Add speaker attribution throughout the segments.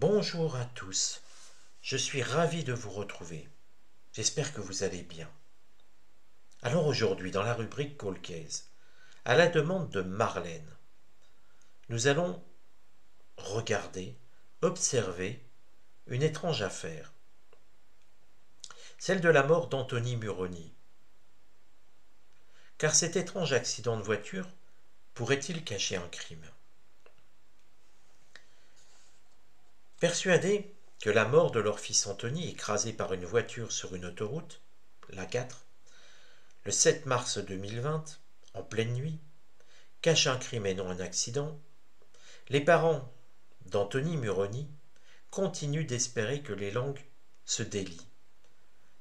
Speaker 1: Bonjour à tous, je suis ravi de vous retrouver. J'espère que vous allez bien. Alors aujourd'hui, dans la rubrique Cold Case, à la demande de Marlène, nous allons regarder, observer une étrange affaire. Celle de la mort d'Anthony Muroni. Car cet étrange accident de voiture pourrait-il cacher un crime ? Persuadés que la mort de leur fils Anthony, écrasé par une voiture sur une autoroute, l'A4, le 7 mars 2020, en pleine nuit, cache un crime et non un accident, les parents d'Anthony Muroni continuent d'espérer que les langues se délient.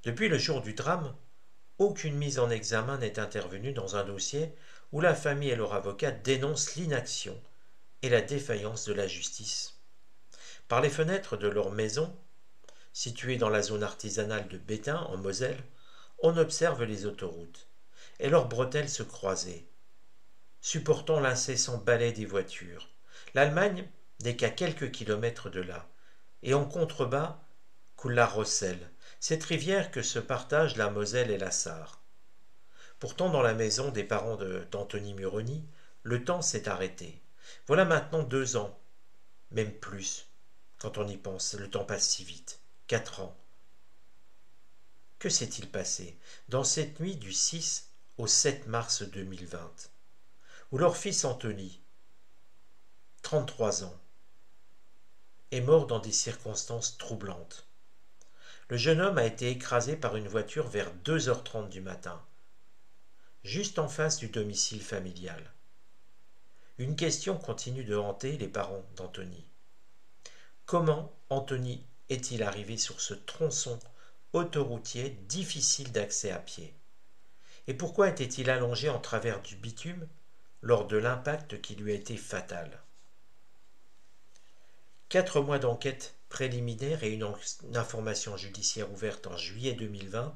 Speaker 1: Depuis le jour du drame, aucune mise en examen n'est intervenue dans un dossier où la famille et leur avocat dénoncent l'inaction et la défaillance de la justice. Par les fenêtres de leur maison, située dans la zone artisanale de Bétain, en Moselle, on observe les autoroutes et leurs bretelles se croiser, supportant l'incessant balai des voitures. L'Allemagne n'est qu'à quelques kilomètres de là, et en contrebas coule la Rosselle, cette rivière que se partagent la Moselle et la Sarre. Pourtant, dans la maison des parents d'Anthony Muroni, le temps s'est arrêté. Voilà maintenant 2 ans, même plus. Quand on y pense, le temps passe si vite. 4 ans. Que s'est-il passé dans cette nuit du 6 au 7 mars 2020, où leur fils Anthony, 33 ans, est mort dans des circonstances troublantes. Le jeune homme a été écrasé par une voiture vers 2h30 du matin, juste en face du domicile familial. Une question continue de hanter les parents d'Anthony. Comment Anthony est-il arrivé sur ce tronçon autoroutier difficile d'accès à pied? Et pourquoi était-il allongé en travers du bitume lors de l'impact qui lui a été fatal? 4 mois d'enquête préliminaire et une information judiciaire ouverte en juillet 2020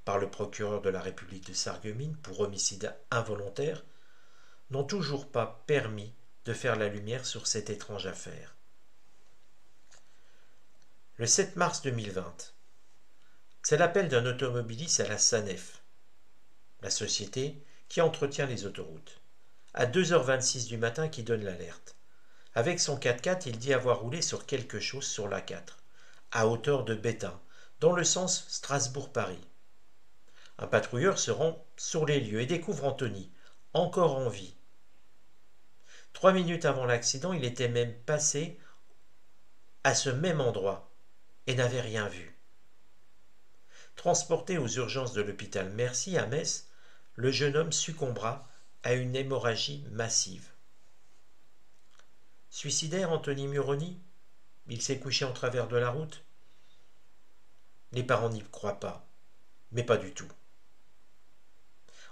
Speaker 1: par le procureur de la République de Sarreguemines pour homicide involontaire n'ont toujours pas permis de faire la lumière sur cette étrange affaire. Le 7 mars 2020, c'est l'appel d'un automobiliste à la SANEF, la société qui entretient les autoroutes, à 2h26 du matin qui donne l'alerte. Avec son 4x4, il dit avoir roulé sur quelque chose sur l'A4, à hauteur de Bétain, dans le sens Strasbourg-Paris. Un patrouilleur se rend sur les lieux et découvre Anthony, encore en vie. 3 minutes avant l'accident, il était même passé à ce même endroit et n'avait rien vu. Transporté aux urgences de l'hôpital Mercy à Metz, le jeune homme succombera à une hémorragie massive. Suicidaire Anthony Muroni? Il s'est couché en travers de la route? Les parents n'y croient pas, mais pas du tout.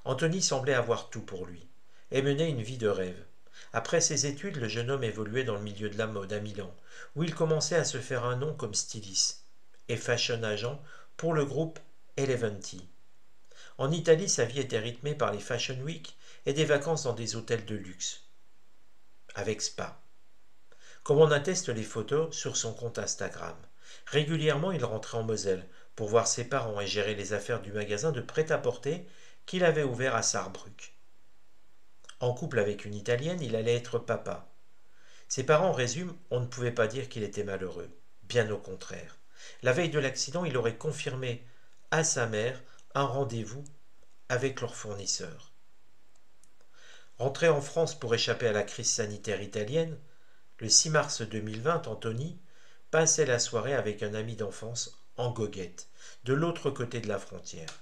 Speaker 1: Anthony semblait avoir tout pour lui et menait une vie de rêve. Après ses études, le jeune homme évoluait dans le milieu de la mode à Milan, où il commençait à se faire un nom comme styliste et fashion agent pour le groupe Eleventy. En Italie, sa vie était rythmée par les Fashion Week et des vacances dans des hôtels de luxe, avec spa. Comme en attestent les photos sur son compte Instagram. Régulièrement, il rentrait en Moselle pour voir ses parents et gérer les affaires du magasin de prêt-à-porter qu'il avait ouvert à Sarrebruck. En couple avec une Italienne, il allait être papa. Ses parents résument, on ne pouvait pas dire qu'il était malheureux, bien au contraire. La veille de l'accident, il aurait confirmé à sa mère un rendez-vous avec leur fournisseur. Rentré en France pour échapper à la crise sanitaire italienne, le 6 mars 2020, Anthony passait la soirée avec un ami d'enfance en goguette, de l'autre côté de la frontière.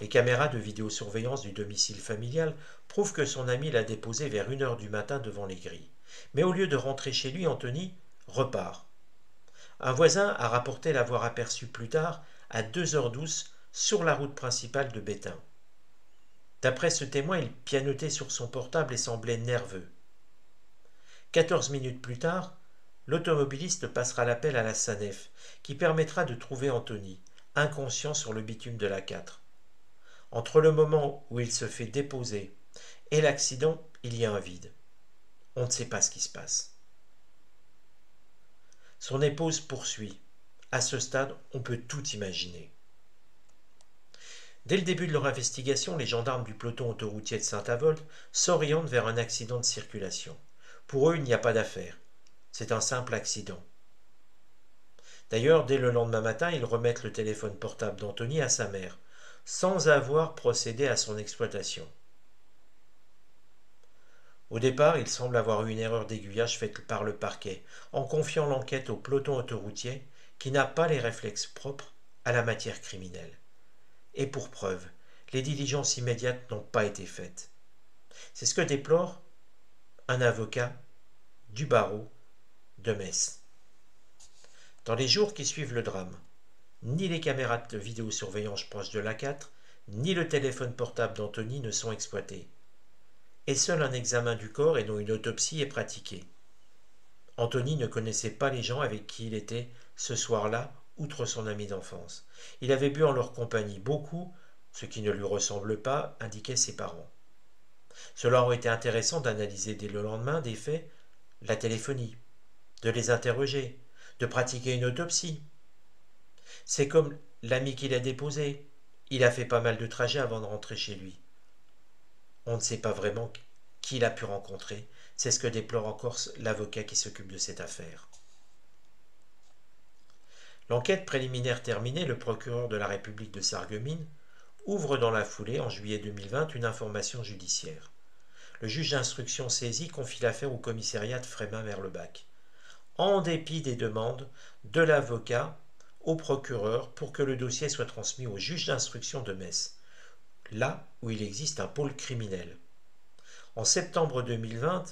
Speaker 1: Les caméras de vidéosurveillance du domicile familial prouvent que son ami l'a déposé vers 1h du matin devant les grilles. Mais au lieu de rentrer chez lui, Anthony repart. Un voisin a rapporté l'avoir aperçu plus tard à 2h12 sur la route principale de Bétain. D'après ce témoin, il pianotait sur son portable et semblait nerveux. 14 minutes plus tard, l'automobiliste passera l'appel à la SANEF, qui permettra de trouver Anthony, inconscient sur le bitume de l'A4. Entre le moment où il se fait déposer et l'accident, il y a un vide. On ne sait pas ce qui se passe. Son épouse poursuit. À ce stade, on peut tout imaginer. Dès le début de leur investigation, les gendarmes du peloton autoroutier de Saint-Avold s'orientent vers un accident de circulation. Pour eux, il n'y a pas d'affaire. C'est un simple accident. D'ailleurs, dès le lendemain matin, ils remettent le téléphone portable d'Anthony à sa mère, sans avoir procédé à son exploitation. Au départ, il semble avoir eu une erreur d'aiguillage faite par le parquet, en confiant l'enquête au peloton autoroutier, qui n'a pas les réflexes propres à la matière criminelle. Et pour preuve, les diligences immédiates n'ont pas été faites. C'est ce que déplore un avocat du barreau de Metz. Dans les jours qui suivent le drame, ni les caméras de vidéosurveillance proches de l'A4, ni le téléphone portable d'Anthony ne sont exploités. Et seul un examen du corps et non une autopsie est pratiqué. Anthony ne connaissait pas les gens avec qui il était ce soir-là, outre son ami d'enfance. Il avait bu en leur compagnie beaucoup, ce qui ne lui ressemble pas, indiquaient ses parents. Cela aurait été intéressant d'analyser dès le lendemain des faits la téléphonie, de les interroger, de pratiquer une autopsie. C'est comme l'ami qui l'a déposé. Il a fait pas mal de trajets avant de rentrer chez lui. On ne sait pas vraiment qui il a pu rencontrer. C'est ce que déplore encore l'avocat qui s'occupe de cette affaire. L'enquête préliminaire terminée, le procureur de la République de Sarreguemines ouvre dans la foulée, en juillet 2020, une information judiciaire. Le juge d'instruction saisi confie l'affaire au commissariat de Frémin-Merlebach, en dépit des demandes de l'avocat au procureur pour que le dossier soit transmis au juge d'instruction de Metz, là où il existe un pôle criminel. En septembre 2020,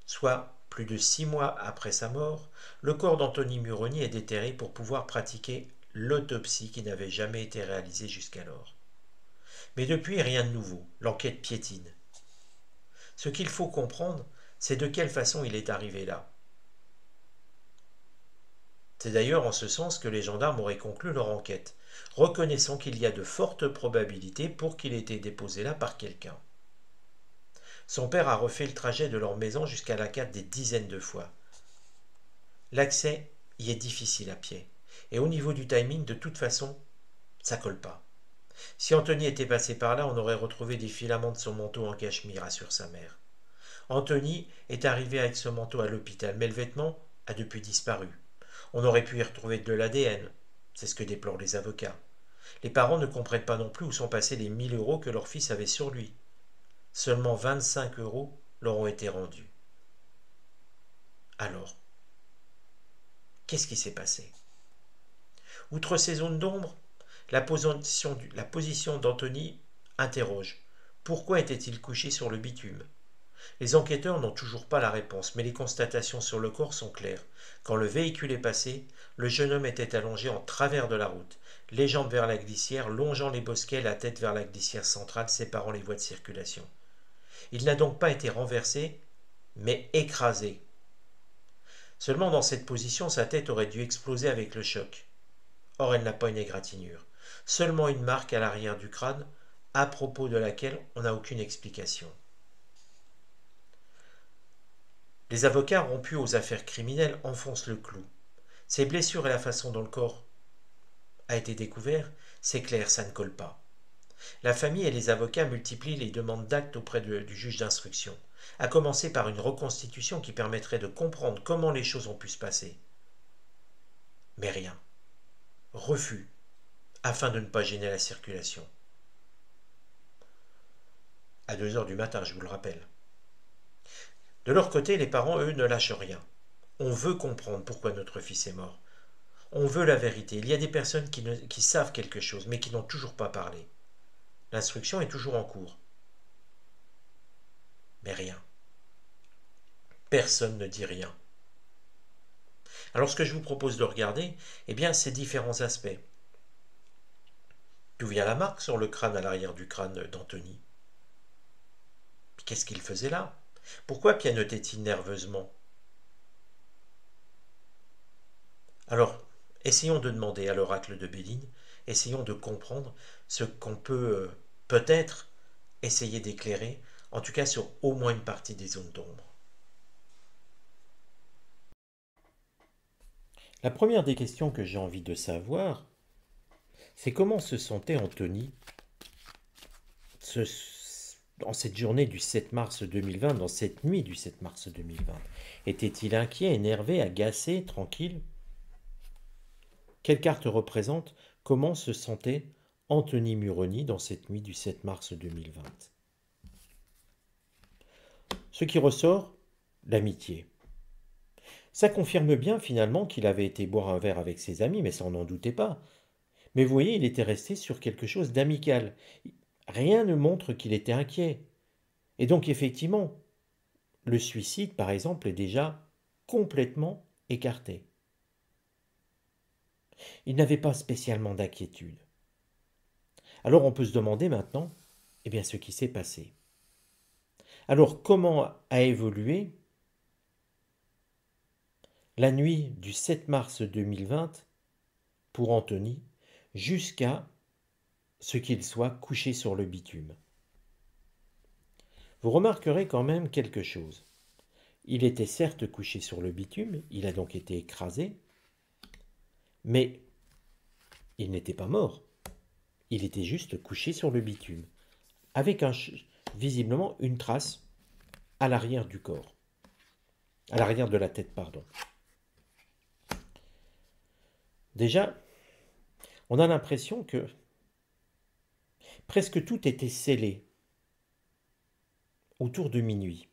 Speaker 1: soit plus de 6 mois après sa mort, le corps d'Anthony Muroni est déterré pour pouvoir pratiquer l'autopsie qui n'avait jamais été réalisée jusqu'alors. Mais depuis, rien de nouveau, l'enquête piétine. Ce qu'il faut comprendre, c'est de quelle façon il est arrivé là. C'est d'ailleurs en ce sens que les gendarmes auraient conclu leur enquête, reconnaissant qu'il y a de fortes probabilités pour qu'il ait été déposé là par quelqu'un. Son père a refait le trajet de leur maison jusqu'à l'A4 des dizaines de fois. L'accès y est difficile à pied, et au niveau du timing, de toute façon, ça colle pas. Si Anthony était passé par là, on aurait retrouvé des filaments de son manteau en cachemire, assure sa mère. Anthony est arrivé avec ce manteau à l'hôpital, mais le vêtement a depuis disparu. On aurait pu y retrouver de l'ADN, c'est ce que déplorent les avocats. Les parents ne comprennent pas non plus où sont passés les 1 000 € que leur fils avait sur lui. Seulement 25 € leur ont été rendus. Alors, qu'est-ce qui s'est passé? Outre ces zones d'ombre, la position d'Anthony interroge. Pourquoi était-il couché sur le bitume? Les enquêteurs n'ont toujours pas la réponse, mais les constatations sur le corps sont claires. Quand le véhicule est passé, le jeune homme était allongé en travers de la route, les jambes vers la glissière, longeant les bosquets, la tête vers la glissière centrale, séparant les voies de circulation. Il n'a donc pas été renversé, mais écrasé. Seulement dans cette position, sa tête aurait dû exploser avec le choc. Or, elle n'a pas une égratignure, seulement une marque à l'arrière du crâne, à propos de laquelle on n'a aucune explication. Les avocats rompus aux affaires criminelles enfoncent le clou. Ces blessures et la façon dont le corps a été découvert, c'est clair, ça ne colle pas. La famille et les avocats multiplient les demandes d'actes auprès du juge d'instruction, à commencer par une reconstitution qui permettrait de comprendre comment les choses ont pu se passer. Mais rien. Refus, afin de ne pas gêner la circulation. À 2 heures du matin, je vous le rappelle. De leur côté, les parents, eux, ne lâchent rien. On veut comprendre pourquoi notre fils est mort. On veut la vérité. Il y a des personnes qui savent quelque chose, mais qui n'ont toujours pas parlé. L'instruction est toujours en cours. Mais rien. Personne ne dit rien. Alors ce que je vous propose de regarder, eh bien, c'est différents aspects. D'où vient la marque sur le crâne à l'arrière du crâne d'Anthony? Qu'est-ce qu'il faisait là? Pourquoi pianotait-il nerveusement? Alors, essayons de demander à l'oracle de Béline, essayons de comprendre ce qu'on peut peut-être essayer d'éclairer, en tout cas sur au moins une partie des zones d'ombre. La première des questions que j'ai envie de savoir, c'est comment se sentait Anthony dans cette journée du 7 mars 2020, dans cette nuit du 7 mars 2020. Était-il inquiet, énervé, agacé, tranquille? Quelle carte représente comment se sentait Anthony Muroni dans cette nuit du 7 mars 2020? Ce qui ressort, l'amitié. Ça confirme bien finalement qu'il avait été boire un verre avec ses amis, mais ça on n'en doutait pas. Mais vous voyez, il était resté sur quelque chose d'amical. Rien ne montre qu'il était inquiet. Et donc effectivement, le suicide, par exemple, est déjà complètement écarté. Il n'avait pas spécialement d'inquiétude. Alors on peut se demander maintenant, eh bien, ce qui s'est passé. Alors comment a évolué la nuit du 7 mars 2020 pour Anthony jusqu'à ce qu'il soit couché sur le bitume? Vous remarquerez quand même quelque chose. Il était certes couché sur le bitume, il a donc été écrasé, mais il n'était pas mort. Il était juste couché sur le bitume, avec visiblement une trace à l'arrière du corps, à l'arrière de la tête, pardon. Déjà, on a l'impression que presque tout était scellé autour de minuit.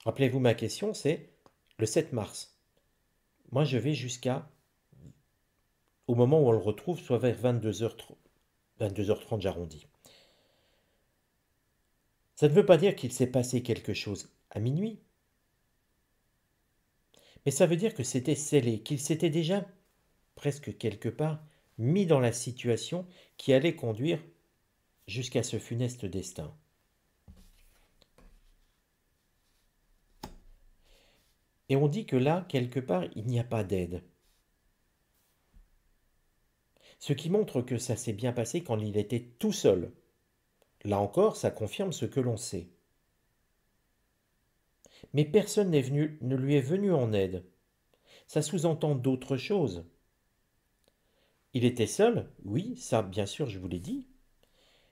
Speaker 1: Rappelez-vous, ma question, c'est le 7 mars. Moi, je vais jusqu'à au moment où on le retrouve, soit vers 22h30, j'arrondis. Ça ne veut pas dire qu'il s'est passé quelque chose à minuit, mais ça veut dire que c'était scellé, qu'il s'était déjà, presque quelque part, mis dans la situation qui allait conduire jusqu'à ce funeste destin. Et on dit que là, quelque part, il n'y a pas d'aide. Ce qui montre que ça s'est bien passé quand il était tout seul. Là encore, ça confirme ce que l'on sait. Mais personne ne lui est venu en aide. Ça sous-entend d'autres choses. Il était seul, oui, ça bien sûr je vous l'ai dit,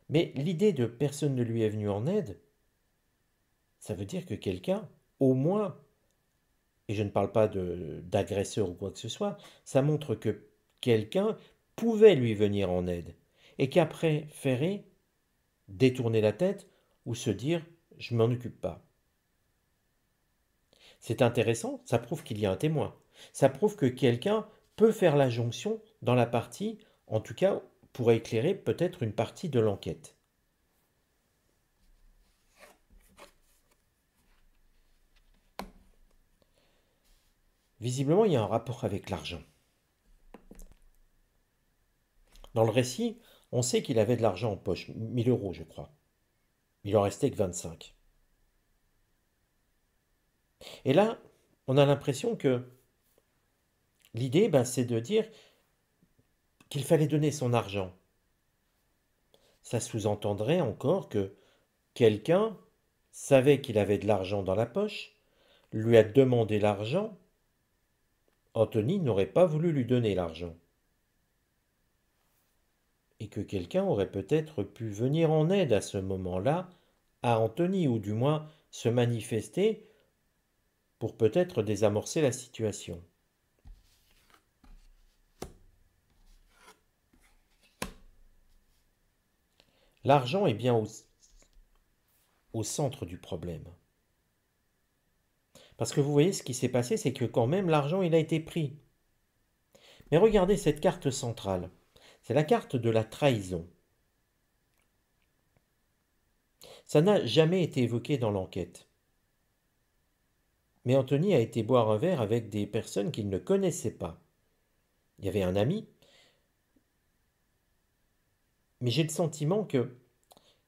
Speaker 1: mais l'idée de personne ne lui est venu en aide, ça veut dire que quelqu'un, au moins, et je ne parle pas d'agresseur ou quoi que ce soit, ça montre que quelqu'un pouvait lui venir en aide, et qu'après Ferré détourner la tête ou se dire je m'en occupe pas. C'est intéressant, ça prouve qu'il y a un témoin. Ça prouve que quelqu'un peut faire la jonction dans la partie, en tout cas pour éclairer peut-être une partie de l'enquête. Visiblement, il y a un rapport avec l'argent. Dans le récit, on sait qu'il avait de l'argent en poche, 1000 euros je crois. Il en restait que 25. Et là, on a l'impression que l'idée, c'est de dire qu'il fallait donner son argent. Ça sous-entendrait encore que quelqu'un savait qu'il avait de l'argent dans la poche, lui a demandé l'argent, Anthony n'aurait pas voulu lui donner l'argent. Et que quelqu'un aurait peut-être pu venir en aide à ce moment-là à Anthony, ou du moins se manifester pour peut-être désamorcer la situation. L'argent est bien au centre du problème. Parce que vous voyez, ce qui s'est passé, c'est que quand même l'argent, il a été pris. Mais regardez cette carte centrale. C'est la carte de la trahison. Ça n'a jamais été évoqué dans l'enquête. Mais Anthony a été boire un verre avec des personnes qu'il ne connaissait pas. Il y avait un ami. Mais j'ai le sentiment que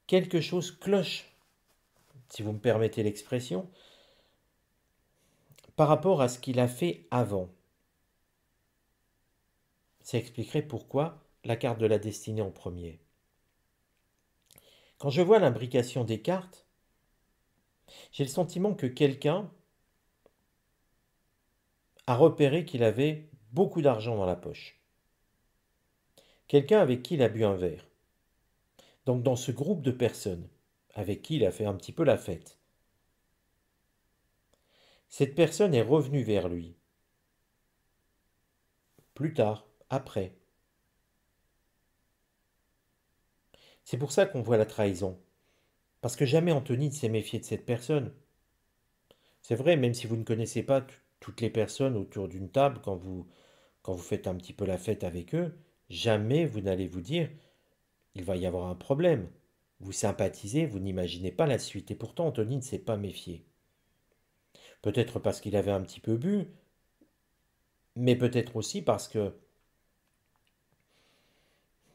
Speaker 1: quelque chose cloche, si vous me permettez l'expression, par rapport à ce qu'il a fait avant. Ça expliquerait pourquoi la carte de la destinée en premier. Quand je vois l'imbrication des cartes, j'ai le sentiment que quelqu'un a repéré qu'il avait beaucoup d'argent dans la poche. Quelqu'un avec qui il a bu un verre. Donc dans ce groupe de personnes avec qui il a fait un petit peu la fête, cette personne est revenue vers lui, plus tard, après. C'est pour ça qu'on voit la trahison. Parce que jamais Anthony ne s'est méfié de cette personne. C'est vrai, même si vous ne connaissez pas toutes les personnes autour d'une table, quand vous faites un petit peu la fête avec eux, jamais vous n'allez vous dire, il va y avoir un problème. Vous sympathisez, vous n'imaginez pas la suite. Et pourtant, Anthony ne s'est pas méfié. Peut-être parce qu'il avait un petit peu bu, mais peut-être aussi parce que,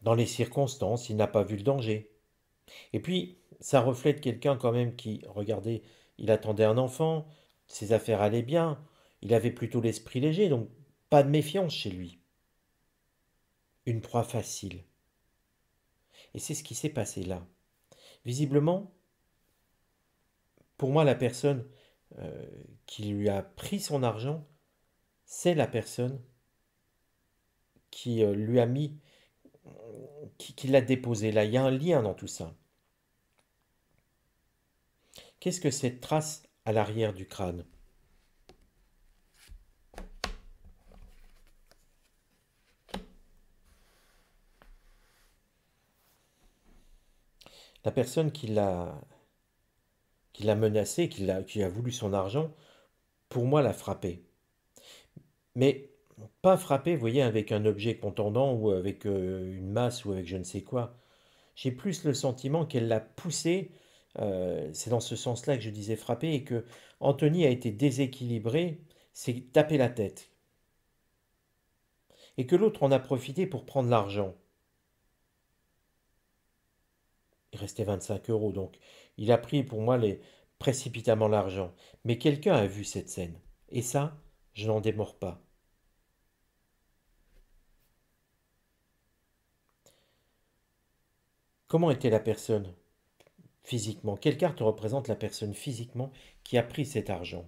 Speaker 1: dans les circonstances, il n'a pas vu le danger. Et puis, ça reflète quelqu'un quand même qui, regardez, il attendait un enfant, ses affaires allaient bien, il avait plutôt l'esprit léger, donc pas de méfiance chez lui. Une proie facile. Et c'est ce qui s'est passé là. Visiblement, pour moi, la personne euh, qui lui a pris son argent, c'est la personne qui lui a mis, qui l'a déposé là. Il y a un lien dans tout ça. Qu'est-ce que cette trace à l'arrière du crâne? La personne qui l'a menacé, qui a voulu son argent, pour moi l'a frappé. Mais pas frappé, vous voyez, avec un objet contondant ou avec une masse ou avec je ne sais quoi. J'ai plus le sentiment qu'elle l'a poussé, c'est dans ce sens-là que je disais frappé, et que Anthony a été déséquilibré, s'est tapé la tête. Et que l'autre en a profité pour prendre l'argent. Il restait 25 euros, donc il a pris pour moi précipitamment l'argent. Mais quelqu'un a vu cette scène. Et ça, je n'en démords pas. Comment était la personne physiquement? Quelle carte représente la personne physiquement qui a pris cet argent?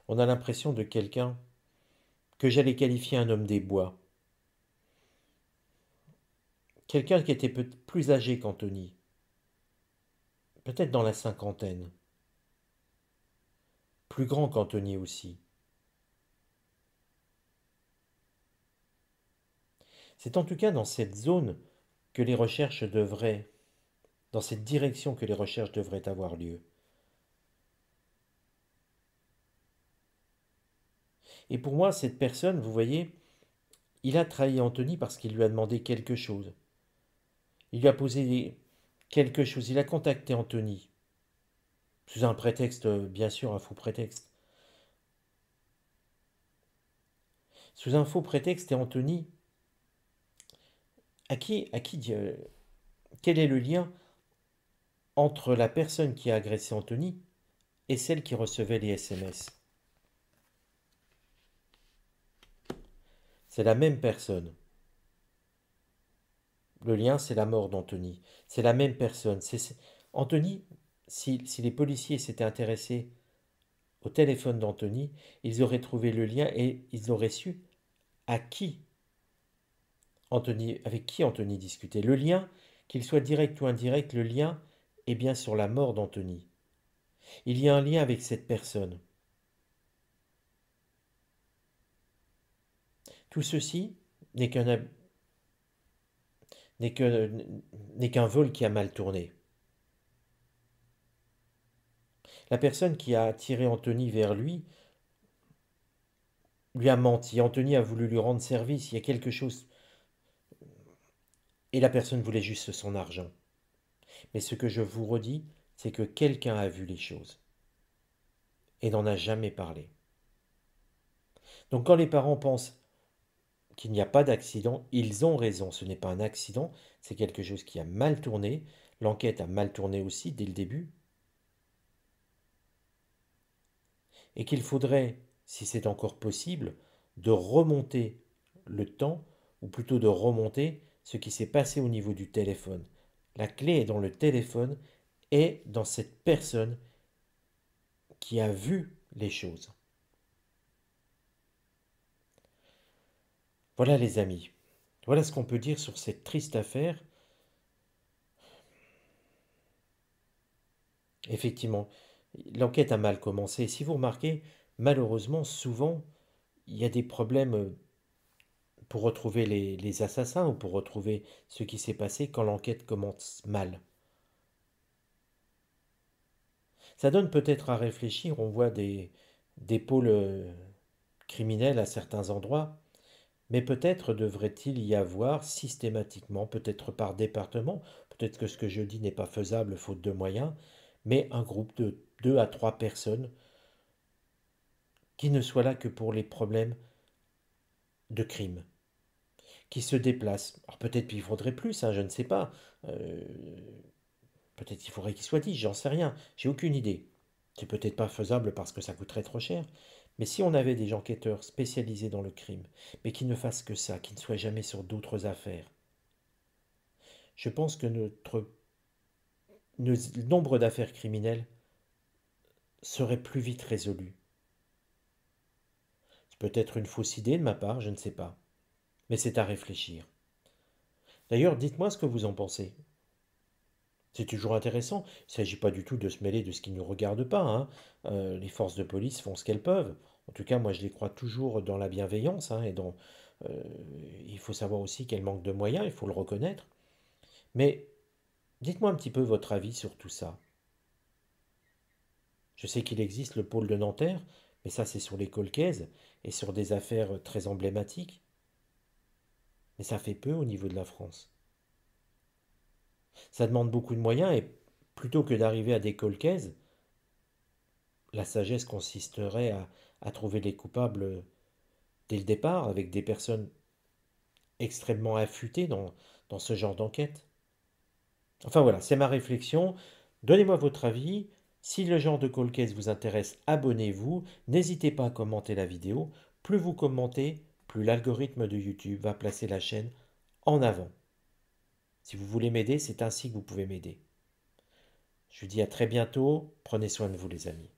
Speaker 1: On a l'impression de quelqu'un que j'allais qualifier un homme des bois. Quelqu'un qui était peut-être plus âgé qu'Anthony, peut-être dans la cinquantaine, plus grand qu'Anthony aussi. C'est en tout cas dans cette zone que les recherches devraient, dans cette direction que les recherches devraient avoir lieu. Et pour moi, cette personne, vous voyez, il a trahi Anthony parce qu'il lui a demandé quelque chose. Il lui a posé quelque chose, il a contacté Anthony, sous un prétexte, bien sûr, un faux prétexte. Sous un faux prétexte, et Anthony, quel est le lien entre la personne qui a agressé Anthony et celle qui recevait les SMS? C'est la même personne. Le lien, c'est la mort d'Anthony. C'est la même personne. Anthony, si les policiers s'étaient intéressés au téléphone d'Anthony, ils auraient trouvé le lien et ils auraient su à qui avec qui Anthony discutait. Le lien, qu'il soit direct ou indirect, le lien est bien sur la mort d'Anthony. Il y a un lien avec cette personne. Tout ceci n'est qu'un n'est qu'un vol qui a mal tourné. La personne qui a attiré Anthony vers lui a menti. Anthony a voulu lui rendre service. Il y a quelque chose. Et la personne voulait juste son argent. Mais ce que je vous redis, c'est que quelqu'un a vu les choses et n'en a jamais parlé. Donc quand les parents pensent qu'il n'y a pas d'accident, ils ont raison. Ce n'est pas un accident, c'est quelque chose qui a mal tourné. L'enquête a mal tourné aussi dès le début. Et qu'il faudrait, si c'est encore possible, de remonter le temps, ou plutôt de remonter ce qui s'est passé au niveau du téléphone. La clé est dans le téléphone et dans cette personne qui a vu les choses. Voilà les amis, voilà ce qu'on peut dire sur cette triste affaire. Effectivement, l'enquête a mal commencé. Si vous remarquez, malheureusement, souvent, il y a des problèmes pour retrouver les assassins ou pour retrouver ce qui s'est passé quand l'enquête commence mal. Ça donne peut-être à réfléchir, on voit des pôles criminels à certains endroits, mais peut-être devrait-il y avoir systématiquement, peut-être par département, peut-être que ce que je dis n'est pas faisable faute de moyens, mais un groupe de 2 à 3 personnes qui ne soient là que pour les problèmes de crime, qui se déplacent. Alors peut-être qu'il faudrait plus, hein, je ne sais pas. Euh, Peut-être qu'il faudrait qu'il soit dit, j'en sais rien, j'ai aucune idée. C'est peut-être pas faisable parce que ça coûterait trop cher. Mais si on avait des enquêteurs spécialisés dans le crime, mais qui ne fassent que ça, qui ne soient jamais sur d'autres affaires, je pense que le nombre d'affaires criminelles serait plus vite résolu. C'est peut-être une fausse idée de ma part, je ne sais pas. Mais c'est à réfléchir. D'ailleurs, dites-moi ce que vous en pensez. C'est toujours intéressant. Il ne s'agit pas du tout de se mêler de ce qui ne nous regarde pas, hein. Les forces de police font ce qu'elles peuvent. En tout cas, moi, je les crois toujours dans la bienveillance, hein, euh, il faut savoir aussi qu'elles manquent de moyens, il faut le reconnaître. Mais dites-moi un petit peu votre avis sur tout ça. Je sais qu'il existe le pôle de Nanterre, mais ça, c'est sur les colcaises et sur des affaires très emblématiques. Mais ça fait peu au niveau de la France. Ça demande beaucoup de moyens et plutôt que d'arriver à des colcaises, la sagesse consisterait à trouver les coupables dès le départ, avec des personnes extrêmement affûtées dans ce genre d'enquête. Enfin voilà, c'est ma réflexion. Donnez-moi votre avis. Si le genre de cold case vous intéresse, abonnez-vous. N'hésitez pas à commenter la vidéo. Plus vous commentez, plus l'algorithme de YouTube va placer la chaîne en avant. Si vous voulez m'aider, c'est ainsi que vous pouvez m'aider. Je vous dis à très bientôt. Prenez soin de vous les amis.